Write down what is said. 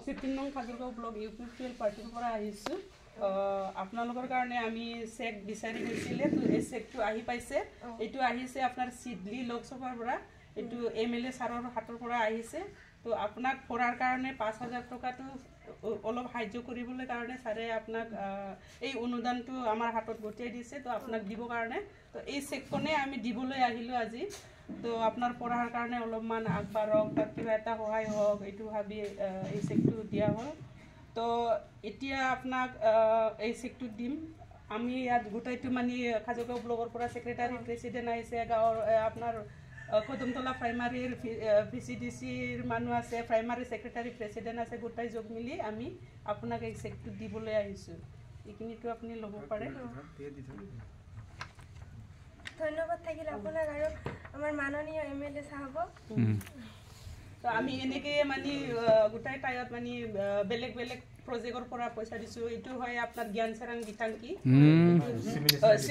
15 নং খাজুলগাঁও block UPPL পাৰ্টিৰ পৰা আহিছোঁ আপোনালোকৰ কাৰণে আমি চেক বিচাৰি গৈছিলে তো এই চেকটো আহি পাইছে এইটো আহিছে আপোনাৰ সিডলি লোকসভাৰ পৰা এইটো এমএলএ সাৰৰ হাতৰ পৰা আহিছে তো আপোনাক পৰাৰ কাৰণে 5000 টকাটো অলপ সাহায্য কৰিবলৈ কাৰণে সাৰে আপোনাক এই অনুদানটো আমাৰ হাতত গটিয়াই দিছে তো আপোনাক দিব কাৰণে তো এই চেকখনে আমি দিবলৈ আহিলো আজি তো আপোনাৰ পঢ়াৰ কাৰণে অলপমান আগবাঢ়ক বা কিবা এটা সহায় হওক এইটো ভাবি এই চেকটো দিয়া হ'ল তো এতিয়া আপোনাক এই চেকটো দিম আমি ইয়াত গোটাইটো মানে খাজুলগাঁও ব্লকৰ পৰা সেক্ৰেটাৰী প্ৰেসিডেন্ট আহিছে গাঁৱৰ আপোনাৰ কদমতলা প্ৰাইমাৰীৰ ভিচিডিচিৰ মানুহ আছে প্ৰাইমাৰী সেক্ৰেটাৰী প্ৰেসিডেন্ট আছে গোটাই যোগ মিলি আমি আপোনাক এই চেকটো দিবলৈ আহিছোঁ এইখিনিটো আপুনি ল'ব পাৰে ধন্যবাদ থাকিল আপোনাক আৰু আমাৰ মাননীয় এমএলএ সাহেব তো আমি এনেকে মানে গোটাই টাইত মানে বেলেগ বেলেগ প্ৰজেক্টৰ পৰা পইচা দিছো এইটো হয় আপোনাৰ জ্ঞান সাৰাং গীতাংকি